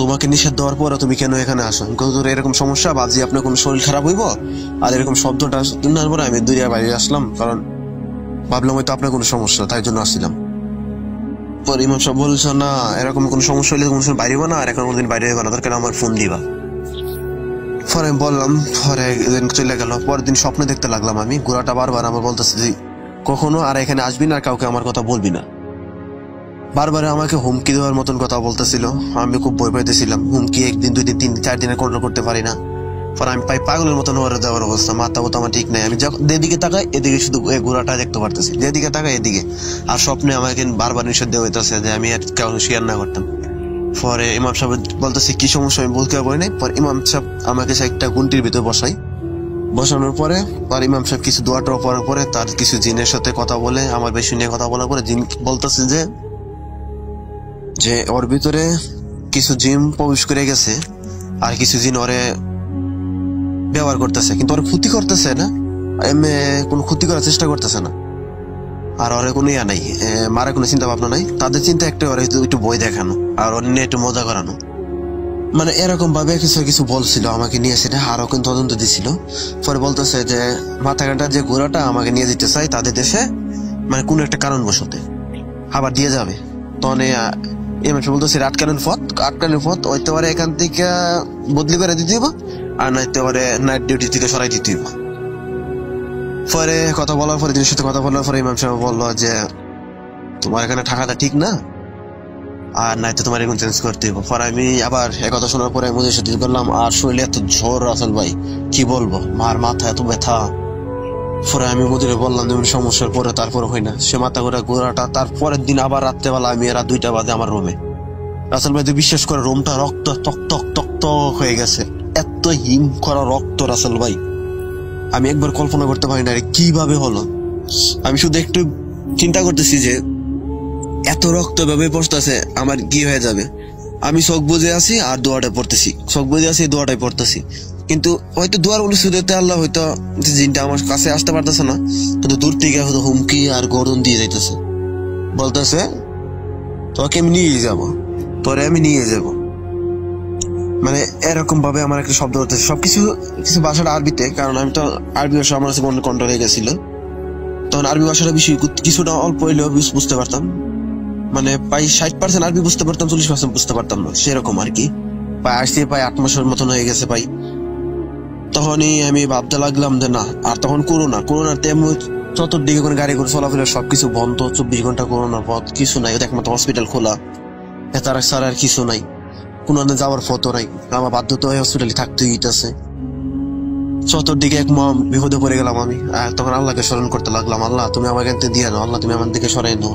তোমাকে নিষেধ দেওয়ার পরে তুমি কেন এখানে আসো? হুজুর এরকম সমস্যা, ভাবছি আপনার কোনো শরীর খারাপ হইব, আর এরকম শব্দটা শোনার পরে আমি দূরে বাইরে আসলাম, কারণ ভাবলাম হয়তো আপনার কোনো সমস্যা, তাই জন্য আসছিলাম। পরে ইমাম সাহেব বলছো না এরকম কোনো সমস্যা হলে কোনো সময় বাইরে না, আর এখন কোনদিন বাইরে হইবা না, দরকার আমার ফোন দিবা। পরে আমি বললাম, পরে চলে গেল। পরের দিন স্বপ্ন দেখতে লাগলাম আমি, ঘোড়াটা বারবার আমার বলতেছে যে কখনো আর এখানে আসবি না, আর কাউকে আমার কথা বলবি না। বারবার আমাকে হুমকি দেওয়ার মতন কথা বলতেছিল। আমি খুব ভয় পাইতেছিলাম। হুমকি 1 দিন 2 দিন 3 দিন 4 দিনে কন্ট্রোল করতে পারি না। পরে আমি পাই পাগলের মতন হয়ে যাওয়ার অবস্থা, মাথা মতো আমার ঠিক নাই। আমি যখন যেদিকে তাকাই এদিকে শুধু ঘোড়াটা দেখতে পারতেছি, যেদিকে তাকাই এদিকে। আর স্বপ্নে আমাকে বারবার নিষেধ দেওয়া হইতেছে যে আমি আর কাউকে শেয়ার না করতাম। পরে ইমাম সাহেব বলতেছে কি সমস্যা, আমি বলতে পারি নাই। পরে ইমাম সাহেব আমাকে একটা গুন্টির ভিতরে বসানোর পরে ইমাম সাহেব কিছু দোয়া টোয়া পড়ার পরে তার কিছু জিনের সাথে কথা বলে, আমার বেশি নিয়ে কথা বলার পরে জিন বলতেছে যে ওর ভিতরে কিছু জিন প্রবেশ করে গেছে, আর কিছু জিন ওরে ব্যবহার করতেছে, কিন্তু ওর ক্ষতি করতেছে না, এমনি কোনো ক্ষতি করার চেষ্টা করতেছে না। আর ওরে কোনো ইয়া নাই, মারা কোনো চিন্তা ভাবনা নাই। তাদের চিন্তা একটা, ওরা একটু বই দেখানো আর ওর নিয়ে একটু মজা করানো। মানে এরকম ভাবে কিছু বলছিল আমাকে নিয়ে, সেটা আরো কিন্তু তদন্ত দিছিল। পরে বলতেছে যে মাথা কাটার যে ঘোড়াটা আমাকে নিয়ে দিতে চাই তাদের দেশে, মানে কোন একটা কারণ বসতে আবার দিয়ে যাবে। তখন বলতেছে আটকানোর পথ হইতে পারে এখান থেকে বদলি করে দিতে হইব, আর নাইতে পারে নাইট ডিউটি থেকে সরাই দিতে হইব। পরে কথা বলার পরে, জিনিস সাথে কথা বলার পরে ইমাম সাহেব বললো যে তোমার এখানে থাকাটা ঠিক না, আর নাইতে তোমার এখন চেঞ্জ করতে হইব। পরে আমি আবার একথা শোনার পরে মুদের সাথে করলাম, আর শরীরে এত ঝোর রাসেল ভাই কি বলবো, মার মাথা এত ব্যথা। পরে আমি মুদিরে বললাম যে সমস্যার পরে তারপরে হয় না, সে মাথা ঘোরাটা। তারপরের দিন আবার রাত্রেবেলা আমি রাত 2টা বাজে আমার রুমে, রাসেল ভাই বিশ্বাস করে রুমটা রক্ত টক টক টক টক হয়ে গেছে, এত হিম করা রক্ত রাসেল ভাই, আমি একবার কল্পনা করতে পারি না কিভাবে হলো। আমি শুধু একটু চিন্তা করতেছি যে এত রক্ত ভাবে পড়তেছে, আমার কি হয়ে যাবে। আমি চোখ বুঝে আছি আর দোয়াটা পড়তেছি, চোখ বুঝে আছি দোয়াটাই পড়তেছি, কিন্তু হয়তো দোয়ার অনুষ্ঠিতে আল্লাহ হয়তো জিনটা আমার কাছে আসতে পারতেছে না, কিন্তু দূর থেকে হয়তো হুমকি আর গরম দিয়ে যাইতেছে, বলতেছে তোকে আমি নিয়ে যাবো, তোরে আমি নিয়ে যাব। মানে এরকম ভাবে আমার একটা শব্দ হতেছে, সবকিছু কিছু ভাষাটা আরবিতে, কারণ আমি তো আরবি ভাষা আমার কাছে কন্ট্রোল হয়ে গেছিল। তখন আরবি ভাষাটা বিষয় কিছুটা অল্প হইলেও বুঝতে পারতাম, মানে প্রায় 60% আরবি বুঝতে পারতাম, 40% বুঝতে পারতাম না, সেরকম আর কি। প্রায় 8 মাসের মতন হয়ে গেছে ভাই। তখনই আমি ভাবতে লাগলাম যে না, আর তখন করোনার তেমন চতুর্দিকে কোনো গাড়ি করে চলাফেরা সবকিছু বন্ধ, 24 ঘন্টা করোনার পথ কিছু নাই, একমাত্র হসপিটাল খোলা, এতার ছাড়া আর কিছু নাই, কোনো যাওয়ার পথও নাই। আমার বাধ্যতা হয়ে হসপিটালে থাকতেই হইতেছে। চতুর্দিকে এক মহা বিপদে পড়ে গেলাম আমি। আর তখন আল্লাহকে স্মরণ করতে লাগলাম, আল্লাহ তুমি আমাকে দিয়ে নাও, আল্লাহ তুমি আমার দিকে সরাই নাও,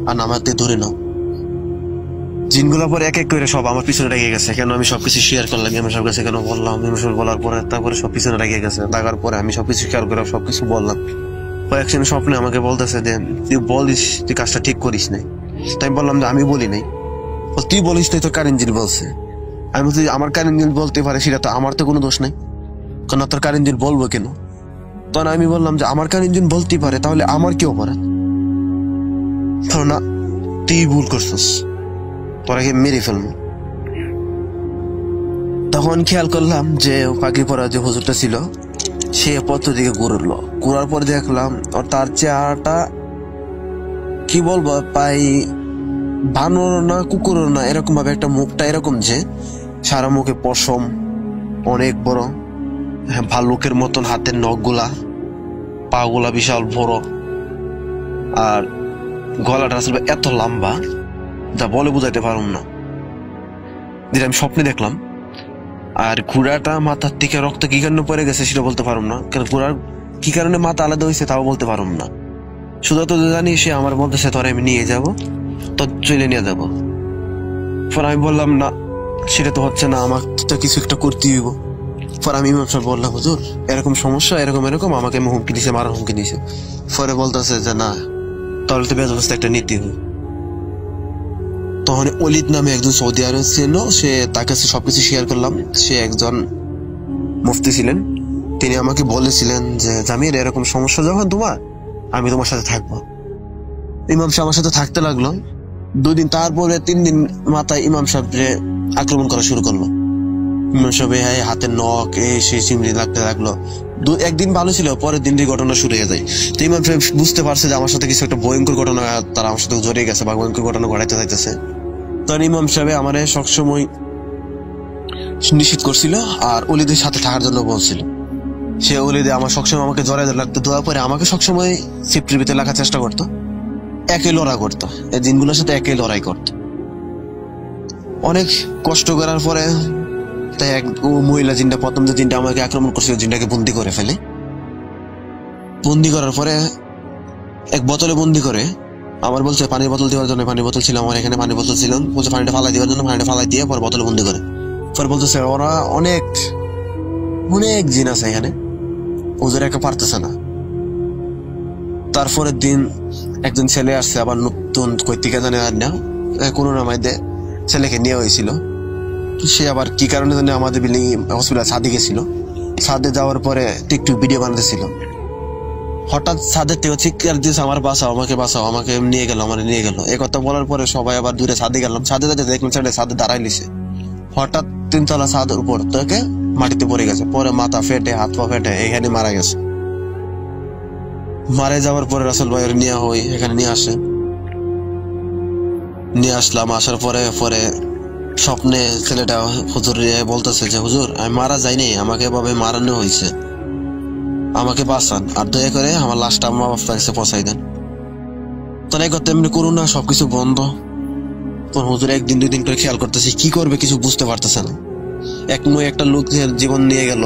আর আমার দিকে ধরে নাও। জিনগুলো পরে এক এক করে সব আমার পিছনে রেগে গেছে, কেন আমি সবকিছু শেয়ার করলাম ইমাম সাহেব কাছে, কেন বললাম ইমাম সাহেব বলার পরে তারপরে সব পিছনে রেগে গেছে। লাগার পরে আমি সবকিছু শেয়ার করে সবকিছু বললাম। একদিন স্বপ্নে আমাকে বলতেছে যে তুই বলিস তুই কাজটা ঠিক করিস নাই। তাই আমি বললাম যে আমি বলি নাই। তুই বলিস নাই, তোর কারেন্ট জিন বলছে। আমি বলছি আমার কারেন্ট জিন বলতে পারে, সেটা তো আমার তো কোনো দোষ নাই, কারণ তোর কারেন্ট জিন বলবো কেন? তখন আমি বললাম যে আমার কারেন্ট জিন বলতেই পারে, তাহলে আমার কি অপরাধ? না, তুই ভুল করছিস, তোরাকে মেরে ফেলবো। তখন খেয়াল করলাম যে পাখি পরা যে হুজুরটা ছিল সে পথ দিকে ঘুরলো। ঘুরার পর দেখলাম তার চেহারাটা কি বলবো, প্রায় বানর না কুকুরও না, এরকম ভাবে একটা মুখটা এরকম যে সারা মুখে পশম অনেক বড়, ভাল্লুকের মতন হাতের নখগুলা, পা গুলা বিশাল বড়, আর গলাটা আসলে এত লম্বা যা বলে বুঝাইতে পারলাম না, যেটা আমি স্বপ্নে দেখলাম। আর ঘোড়াটা মাথার থেকে রক্ত কি কারণে পড়ে গেছে সেটা বলতে পারলাম না, কারণ ঘোড়ার কি কারণে মাথা আলাদা হয়েছে তাও বলতে পারলাম না। শুধু তো জানি সে আমার বলতেছে তোরা আমি নিয়ে যাবো, তো চলে নিয়ে যাবো। পর আমি বললাম না, সেটা তো হচ্ছে না, আমার তো কিছু একটা করতে হইব। পর আমি ইমাম সাহেব বললাম হুজুর এরকম সমস্যা, এরকম এরকম, আমাকে হুমকি দিছে, মারার হুমকি দিছে। পরে বলতেছে যে না, তাহলে তো ব্যবস্থা একটা নিতে হবে। তখন অলিদ নামে একজন সৌদি আরব ছিল, সে তার কাছে সবকিছু শেয়ার করলাম। সে একজন মুফতি ছিলেন, তিনি আমাকে বলেছিলেন যে জামির এরকম সমস্যা যখন তোমার, আমি তোমার সাথে থাকবো। ইমাম সাহেব আমার সাথে থাকতে লাগলো 2 দিন। তারপরে 3 দিন মাথায় ইমাম সাহেবকে আক্রমণ করা শুরু করলো। ইমাম সাহেব হাতের নখ সে চিমড়ি লাগতে লাগলো। একদিন ভালো ছিল, পরের দিন ঘটনা শুরু হয়ে যায়। তো ইমাম সাহেব বুঝতে পারছে যে আমার সাথে কিছু একটা ভয়ঙ্কর ঘটনা তারা আমার সাথে জড়িয়ে গেছে বা ভয়ঙ্কর ঘটনা ঘটাইতে চাইতেছে। তখন ইমাম সাহেব আমার সবসময় নিষেধ করছিল আর অলিদের সাথে থাকার জন্য বলছিল। সে অলিদে আমার সবসময় আমাকে জড়াই লাগতো, দেওয়ার পরে আমাকে সবসময় সেফটির ভিতরে রাখার চেষ্টা করতো, একই লড়াই করতো, এই জিনগুলোর সাথে একই লড়াই করতো। অনেক কষ্ট করার পরে তাই মহিলা জিনটা, প্রথম যে জিনটা আমাকে আক্রমণ করছিল, জিনটাকে বন্দি করে ফেলে। বন্দি করার পরে এক বোতলে বন্দি করে আমার বলছে পানির বোতল দেওয়ার জন্য, পানির বোতল ছিল আমার এখানে, পানির বোতল ছিল, বলছে পানিটা ফালাই দেওয়ার জন্য, পানিটা ফালাই দিয়ে পরে বোতলে বন্দি করে। পরে বলতেছে ওরা অনেক অনেক জিন আছে এখানে, ওদের একা পারতেছে না। তারপরের দিন একজন ছেলে আসছে আবার নতুন কৈতিকা জানে না কোনো নামাইদে ছেলেকে নিয়ে হয়েছিল। সে আবার কি কারণে জানে আমাদের বিল্ডিং হসপিটাল ছাদে গেছিল। ছাদে যাওয়ার পরে টিকটক ভিডিও বানাতেছিল। হঠাৎ ছাদের থেকে চিৎকার দিয়েছে আমার বাঁচাও, আমাকে বাঁচাও, আমাকে নিয়ে গেল, আমার নিয়ে গেল। এই কথা বলার পরে সবাই আবার দূরে ছাদে গেলাম। ছাদে যাতে দেখলাম ছেলে ছাদে দাঁড়াই লিছে। হঠাৎ 3 তলা ছাদের উপর থেকে মাটিতে পড়ে গেছে, পরে মাথা ফেটে হাত পা ফেটে এখানে মারা গেছে। মারা যাওয়ার পরে রাসেল ভাইয়ের নিয়ে হই এখানে নিয়ে আসে, নিয়ে আসলাম। আসার পরে পরে স্বপ্নে ছেলেটা হুজুর বলতেছে যে হুজুর আমি মারা যাইনি, আমাকে এভাবে মারানো হয়েছে, আমাকে বাঁচান, আর দয়া করে আমার লাশটা মা বাবার কাছে পৌঁছাই দেন। তো এই কথা এমনি করুন না, সবকিছু বন্ধ। তোর হুজুর 1 দিন 2 দিন করে খেয়াল করতেছে, কি করবে কিছু বুঝতে পারতেছে না। একটা লোকের জীবন নিয়ে গেল,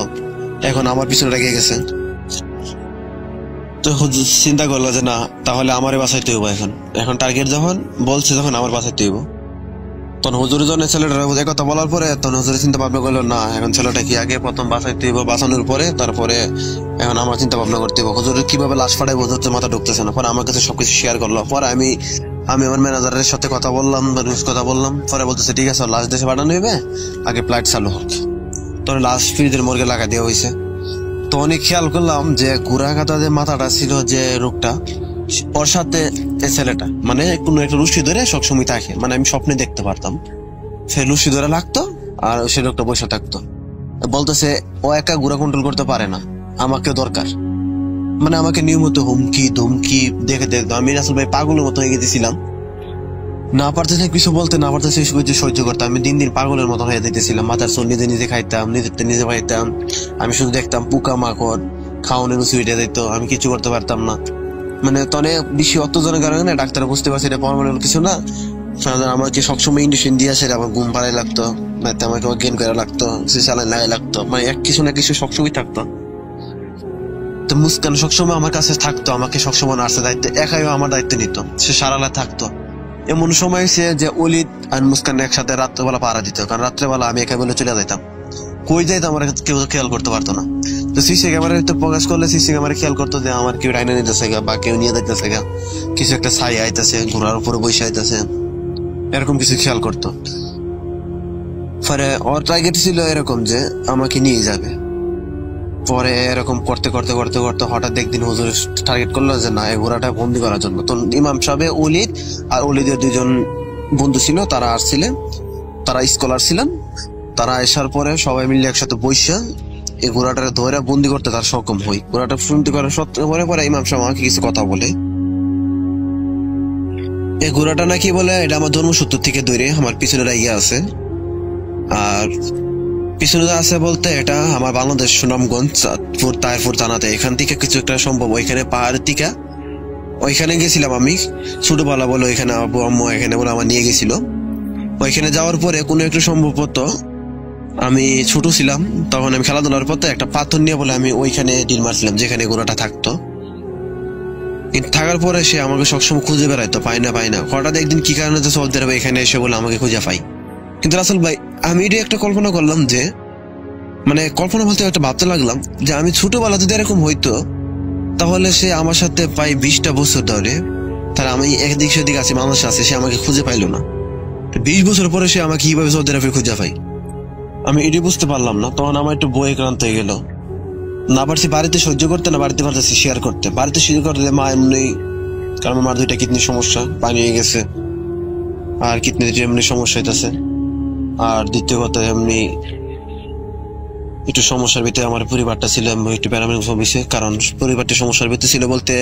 এখন আমার পিছনে রেগে গেছে। তো হুজুর চিন্তা করলো যে না, তাহলে আমারে বাঁচাইতে হইব। এখন টার্গেট যখন বলছে, যখন আমার বাঁচাইতে হইব। তখন হুজুরের জন্য ছেলেটা কথা বলার পরে তখন হুজুরের চিন্তা ভাবনা করলো না, এখন ছেলেটা কি আগে প্রথম বাঁচাইতে হইব, বাঁচানোর পরে তারপরে এখন আমার চিন্তা ভাবনা করতে হইব। হুজুর কিভাবে লাশ ফাটাই হুজুর মাথা ঢুকতেছে না। পরে আমার কাছে সবকিছু শেয়ার করলো। পরে আমি আমার ম্যানেজারের সাথে কথা বললাম, পরে বলতেছে ঠিক আছে লাশ দেশে পাঠানো হইবে, আগে ফ্লাইট চালু হোক। তখন লাশ ফ্রিজের মর্গে লাগা দেওয়া হয়েছে। তো অনেক খেয়াল করলাম যে ঘুরা কাটা যে মাথাটা ছিল, যে রোগটা, ওর সাথে এই ছেলেটা মানে কোনো একটা রুশি ধরে সবসময় থাকে, মানে আমি স্বপ্নে দেখতে পারতাম সে রুশি ধরে লাগতো আর সে লোকটা বসে থাকতো। বলতেছে ও একা ঘুরা কন্ট্রোল করতে পারে না, আমাকে দরকার। মানে আমাকে নিয়মিত হুমকি ধুমকি দেখে দেখতো। আমি আসলে ভাই পাগলের মতো হয়ে গেছিলাম, না পারতেছে কিছু বলতে, না পারতেছে সহ্য করতাম। আমি দিন দিন পাগলের মতো হয়ে যেতেছিলাম। মাথার চোর নিজে নিজে খাইতাম, নিজে খাইতাম। আমি শুধু দেখতাম পোকা মাকড় খাওয়ানোর সুইটে দিত, আমি কিছু করতে পারতাম না। মানে তনে বেশি অত্যাচারের কারণে ডাক্তার বুঝতে পারছে এটা পরমাণু কিছু না। আমাকে সবসময় ইঞ্জেকশন দিয়ে আসে, আমার ঘুম পাড়াই লাগতো, আমাকে অজ্ঞান করা লাগতো, স্যালাইন লাগাই লাগতো, মানে কিছু না কিছু সবসময় থাকতো। তো মুস্কান সবসময় আমার কাছে থাকতো, আমাকে সবসময় নার্সের দায়িত্ব, একাই আমার দায়িত্ব নিত। সে সারা রাত থাকতো, এমন সময় হয়েছে যে অলিদ আর মুস্কান একসাথে রাত্রেবেলা পাহারা দিত, কারণ রাত্রেবেলা আমি একা বলে চলে যাইতাম, কই যাইতাম আমার কেউ খেয়াল করতে পারতো না। তো সিসি ক্যামেরার ভিতরে প্রকাশ করলে সিসি ক্যামেরা খেয়াল করতো যে আমার কেউ ডাইনে নিতেছে গা বা কেউ নিয়ে যাইতেছে গা, কিছু একটা ছাই আইতেছে, ঘোড়ার উপরে বসে আইতেছে, এরকম কিছু খেয়াল করতো। পরে ওর টার্গেট ছিল এরকম যে আমাকে নিয়ে যাবে। পরে এরকম করতে করতে করতে করতে হঠাৎ একদিন হুজুর টার্গেট করলো যে না, এই ঘোড়াটা বন্দি করার জন্য। তো ইমাম সাহেব অলিদ আর অলিদের দুজন বন্ধু ছিল, তারা আসছিলেন, তারা স্কলার ছিলেন। তারা আসার পরে সবাই মিলে একসাথে বৈশা এই ঘোড়াটা ধরে বন্দি করতে তার সক্ষম হই। ঘোড়াটা বন্দি করার পরে পরে ইমাম সাহেব আমাকে কিছু কথা বলে, এই ঘোড়াটা নাকি বলে এটা আমার ধর্মসূত্র থেকে ধরে আমার পিছনে লাগিয়ে আছে। আর পিছনে আছে বলতে এটা আমার বাংলাদেশ সুনামগঞ্জ তাহিরপুর থানাতে, এখান থেকে কিছু একটা সম্ভব ওইখানে পাহাড়ের থেকে ওইখানে গেছিলাম আমি ছোটবেলা বলে, ওইখানে আব্বু আম্মু এখানে বলে আমার নিয়ে গেছিল। ওইখানে যাওয়ার পরে কোনো একটু সম্ভবত আমি ছোট ছিলাম, তখন আমি খেলাধুলার পথে একটা পাথর নিয়ে বলে আমি ওইখানে ডিল মারছিলাম যেখানে ঘোড়াটা থাকতো। কিন্তু থাকার পরে সে আমাকে সবসময় খুঁজে বেড়াইতো, পাই না পাই না। হঠাৎ একদিন কি কারণে যে সৌদি আরবে এখানে এসে বলে আমাকে খুঁজে পাই। কিন্তু রাসেল ভাই আমি এটা একটা কল্পনা করলাম যে, মানে কল্পনা বলতে একটা ভাবতে লাগলাম যে আমি ছোটবেলা যদি এরকম হইতো তাহলে সে আমার সাথে প্রায় 20টা বছর ধরে, তাহলে আমি একদিক সেদিক আছি, মানুষ আছে, সে আমাকে খুঁজে পাইলো না। 20 বছর পরে সে আমাকে কিভাবে সৌদি আরবে খুঁজে পাই আমি এটি বুঝতে পারলাম না। তখন আমার একটু বই ক্রান্ত হয়ে গেল, না পারছি বাড়িতে সহ্য করতে, না বাড়িতে পারতেছি শেয়ার করতে। বাড়িতে শেয়ার করতে মা এমনি, কারণ আমার 2টা কিডনির সমস্যা, পানি হয়ে গেছে, আর কিডনির এমনি সমস্যা হইতেছে। আর দ্বিতীয় কথা এমনি একটু সমস্যার ভিতরে আমার পরিবারটা ছিল, একটু প্যারামেন্ট ভবিষ্যৎ, কারণ পরিবারটি সমস্যার ভিতরে ছিল বলতে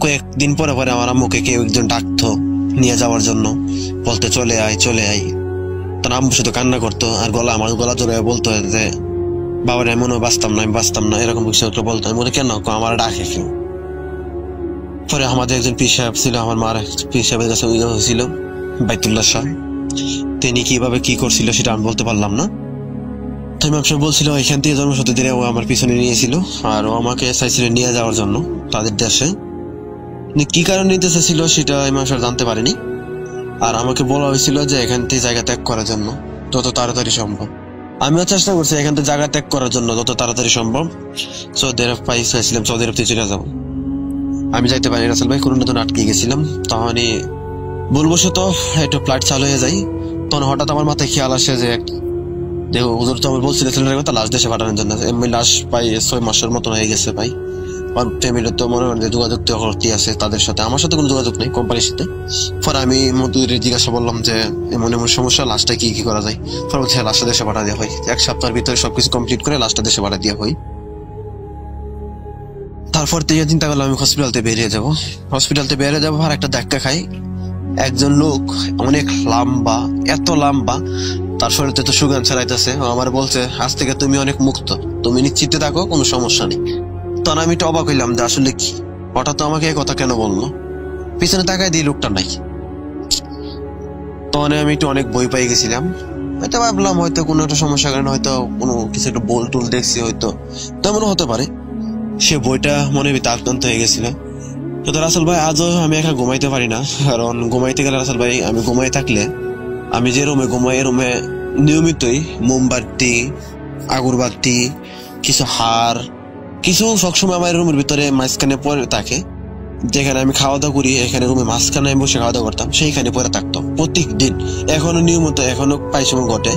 কয়েকদিন পরে পরে আমার আম্মুকে কেউ একজন ডাকতো নিয়ে যাওয়ার জন্য, বলতে চলে আয় চলে আয়। তখন আম্মু শুধু কান্না করতো আর আমার গলা জোরে বলতো যে বাবার আমি মনে বাঁচতাম না, আমি বাঁচতাম না, এরকম কিছু একটা বলতো। আমি বলে কেন আমার ডাকে কেউ। পরে আমাদের একজন পীর সাহেব ছিল, আমার মার পীর সাহেবের কাছে হয়েছিল বাইতুল্লাহ শাহ, তিনি কিভাবে কি করছিল সেটা আমি বলতে পারলাম না। তো ইমাম সাহেব বলছিল এখান থেকে জন্মসূত্র দিয়ে ও আমার পিছনে নিয়েছিল, আর ও আমাকে চাইছিল নিয়ে যাওয়ার জন্য তাদের দেশে। কি কারণে নিতে চাইছিল সেটা ইমাম সাহেব জানতে পারেনি। আর আমাকে বলা হয়েছিল যে এখান থেকে জায়গা ত্যাগ করার জন্য যত তাড়াতাড়ি সম্ভব। আমিও চেষ্টা করছি এখান থেকে জায়গা ত্যাগ করার জন্য যত তাড়াতাড়ি সম্ভব। সৌদি আরব চাইছিলাম সৌদি আরব থেকে চলে যাবো, আমি যাইতে পারি রাসেল ভাই, কোনো নতুন আটকে গেছিলাম। তখনই ভুলবশত একটু ফ্লাইট চালু হয়ে যায়। তখন হঠাৎ আমার মাথায় খেয়াল আসে যে দেখো হুজুর তো আমার বলছিল কথা লাশ দেশে পাঠানোর জন্য, এমনি লাশ প্রায় 6 মাসের মতন হয়ে গেছে ভাই। আমার ফ্যামিলি তো মনে করেন যে যোগাযোগ করতে আছে তাদের সাথে, আমার সাথে কোনো যোগাযোগ নেই কোম্পানির সাথে। পরে আমি মধুরে জিজ্ঞাসা বললাম যে এমন এমন সমস্যা, লাশটা কি কি করা যায়। পরে বলছে লাশটা দেশে পাঠা দেওয়া হয়, 1 সপ্তাহের ভিতরে সবকিছু কমপ্লিট করে লাশটা দেশে পাঠা দেওয়া হয়। তারপর থেকে চিন্তা করলাম আমি হসপিটালতে বেরিয়ে যাবো, হসপিটালতে বেরিয়ে যাবো। আর একটা ধাক্কা খাই, একজন লোক অনেক লম্বা, এত লম্বা, তার শরীরে তো সুগান ছাড়াইতেছে। আমার বলছে আজ থেকে তুমি অনেক মুক্ত, তুমি নিশ্চিন্তে থাকো, কোনো সমস্যা নেই। তখন আমি একটু অবাক হইলাম যে আসলে কি, হঠাৎ আমাকে এই কথা কেন বললো। পিছনে তাকায় দিয়ে লোকটা নাই। তখন আমি একটু অনেক বই পাই গেছিলাম, হয়তো ভাবলাম হয়তো কোনো একটা সমস্যার কারণে হয়তো কোনো কিছু একটা বোল টুল দেখছি, হয়তো তেমনও হতে পারে। সে বইটা মনে ভিতরে আক্রান্ত হয়ে গেছিল। তো রাসেল ভাই আজও আমি একা ঘুমাইতে পারি না, কারণ ঘুমাইতে গেলে রাসেল ভাই আমি ঘুমাই থাকলে আমি যে রুমে ঘুমাই রুমে নিয়মিতই মোমবাতি, আগরবাতি, কিছু হার, কিছু সবসময় আমার রুমের ভিতরে মাঝখানে পরে থাকে। যেখানে আমি খাওয়া দাওয়া করি এখানে রুমে মাঝখানে আমি বসে খাওয়া দাওয়া করতাম, সেইখানে পরে থাকতো প্রত্যেক দিন। এখনো নিয়মিত, এখনো প্রায় সময় ঘটে,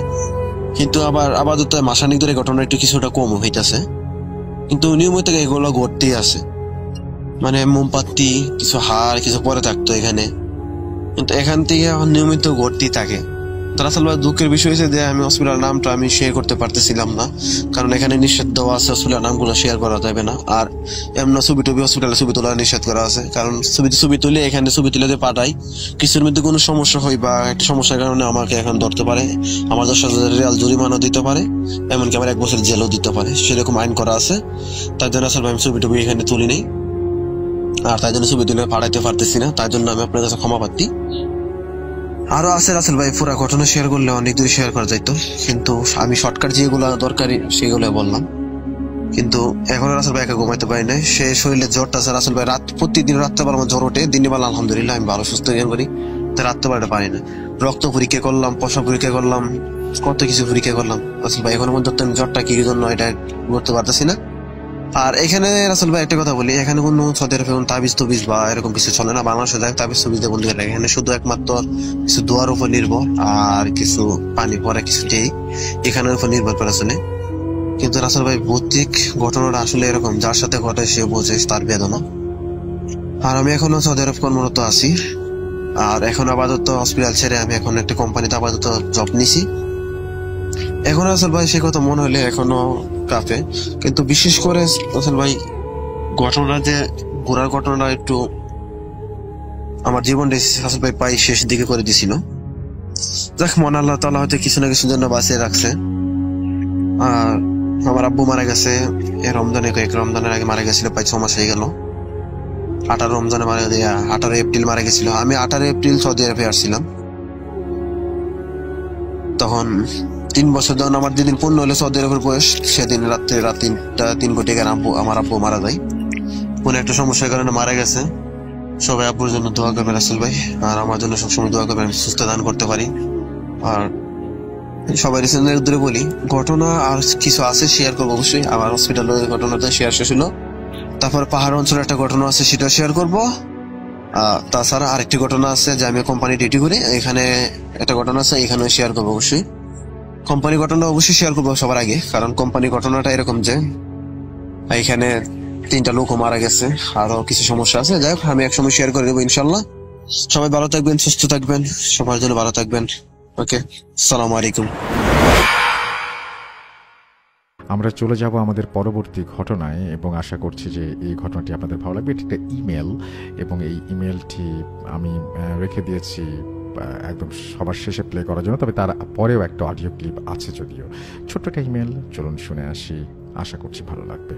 কিন্তু আবার আপাতত মাসানিক ধরে ঘটনা একটু কিছুটা কম হইতেছে, কিন্তু নিয়মিত এগুলো ঘটতেই আছে। মানে মোমবাতি, কিছু হার, কিছু পরে থাকতো এখানে, কিন্তু এখান থেকে নিয়মিত ঘটতেই থাকে। রাসেল ভাই দুঃখের বিষয় হয়েছে যে আমি হসপিটাল নামটা আমি শেয়ার করতে পারতেছিলাম না, কারণ এখানে নিষেধ দেওয়া আছে হসপিটাল নামগুলো শেয়ার করা যাবে না। আর এমন ছবি টবি হসপিটালে ছবি তোলা নিষেধ করা আছে, কারণ ছবি তুলে এখানে ছবি তুলে দিয়ে পাঠাই, কিছুর মধ্যে কোনো সমস্যা হয় বা একটা সমস্যার কারণে আমাকে এখন ধরতে পারে, আমার 10,000 রিয়াল জরিমানা দিতে পারে, এমনকি আমার 1 বছর জেলও দিতে পারে, সেরকম আইন করা আছে। তাই জন্য রাসেল ভাই আমি ছবি টবি এখানে তুলি নেই, আর তাই জন্য ছবি তুলে পাঠাইতে পারতেছি না, তাই জন্য আমি আপনার কাছে ক্ষমা প্রার্থী। আরো আছে রাসেল ভাই, পুরো ঘটনা শেয়ার করলে অনেক দূর শেয়ার করা যাইতো, কিন্তু আমি শর্টকাট যেগুলো দরকারি সেগুলো বললাম। কিন্তু এখন রাসেল ভাই একা ঘুমাইতে পারি না, সে শরীরে জ্বরটা আছে। রাসেল ভাই প্রতিদিন রাত্রেবেলা আমার জ্বর ওঠে, দিনের বেলা আলহামদুলিল্লাহ আমি ভালো সুস্থ জ্ঞান করি, তো রাত্রেবেলাটা পারি না। রক্ত পরীক্ষা করলাম, পশা পরীক্ষা করলাম, কত কিছু পরীক্ষা করলাম, রাসেল ভাই এখন পর্যন্ত আমি জ্বরটা কি জন্য এটা করতে পারতেছি না। আর এখানে রাসেল ভাই একটা কথা বলি, এখানে কোনো সৌদি আরবে তাবিজ তবিজ বা এরকম কিছু চলে না। বাংলাদেশে তাবিজ তবিজ দিয়ে বন্ধ করে রাখে, এখানে শুধু একমাত্র কিছু দোয়ার উপর নির্ভর আর কিছু পানি পরে কিছু দেই, এখানের উপর নির্ভর করে চলে। কিন্তু রাসেল ভাই ভৌতিক ঘটনাটা আসলে এরকম, যার সাথে ঘটে সে বোঝে তার বেদনা। আর আমি এখনো সৌদি আরব কর্মরত আছি, আর এখন আপাতত হসপিটাল ছেড়ে আমি এখন একটা কোম্পানিতে আপাতত জব নিছি। এখন রাসেল ভাই সে কথা মনে হলে এখনো কাঁপে, কিন্তু বিশেষ করে রাসেল ভাই ঘটনাটা যে ঘোরার ঘটনাটা একটু আমার জীবনটা রাসেল ভাই প্রায় শেষ দিকে করে দিছিল। দেখ মনে আল্লাহ তাআলা হয়তো কিছু না কিছুর জন্য বাঁচিয়ে রাখছে। আর আমার আব্বু মারা গেছে এই রমজানে, কয়েক রমজানের আগে মারা গেছিল, প্রায় 6 মাস হয়ে গেল। 18 রমজানে মারা দেয়া, 18 এপ্রিল মারা গেছিল। আমি 18 এপ্রিল সৌদি আরবে আসছিলাম, তখন 3 বছর যখন আমার যেদিন পূর্ণ হলো সৌদি আরবের বয়স, সেদিন রাত্রে রাত 3 কোটি টাকার আমার আব্বু মারা যায়। কোন একটা সমস্যার কারণে মারা গেছে। সবাই আব্বুর জন্য দোয়া করবেন রাসেল ভাই, আর আমার জন্য সবসময় দোয়া করবেন, সুস্থ দান করতে পারি। আর সবাই রিসেন্টলি ধরে বলি, ঘটনা আর কিছু আছে শেয়ার করবো অবশ্যই। আমার হসপিটালের ঘটনাটা শেয়ার শেষ হলো, তারপর পাহাড় অঞ্চলে একটা ঘটনা আছে সেটা শেয়ার করবো। তাছাড়া আরেকটি ঘটনা আছে যে আমি কোম্পানি ডিউটি করি, এখানে একটা ঘটনা আছে, এখানে শেয়ার করবো অবশ্যই। কোম্পানি ঘটনা অবশ্যই শেয়ার করবো সবার আগে, কারণ কোম্পানি ঘটনাটা এরকম যে এখানে 3টা লোকও মারা গেছে, আরো কিছু সমস্যা আছে। যাই হোক, আমি একসময় শেয়ার করে দেবো ইনশাল্লাহ। সবাই ভালো থাকবেন, সুস্থ থাকবেন, সবার জন্য ভালো থাকবেন। ওকে, আসসালামু আলাইকুম। আমরা চলে যাব আমাদের পরবর্তী ঘটনায়, এবং আশা করছি যে এই ঘটনাটি আপনাদের ভালো লাগবে। এটি একটা ইমেল, এবং এই ইমেলটি আমি রেখে দিয়েছি একদম সবার শেষে প্লে করার জন্য, তবে তার পরেও একটা অডিও ক্লিপ আছে যদিও। ছোট্ট একটা ইমেল, চলুন শুনে আসি, আশা করছি ভালো লাগবে।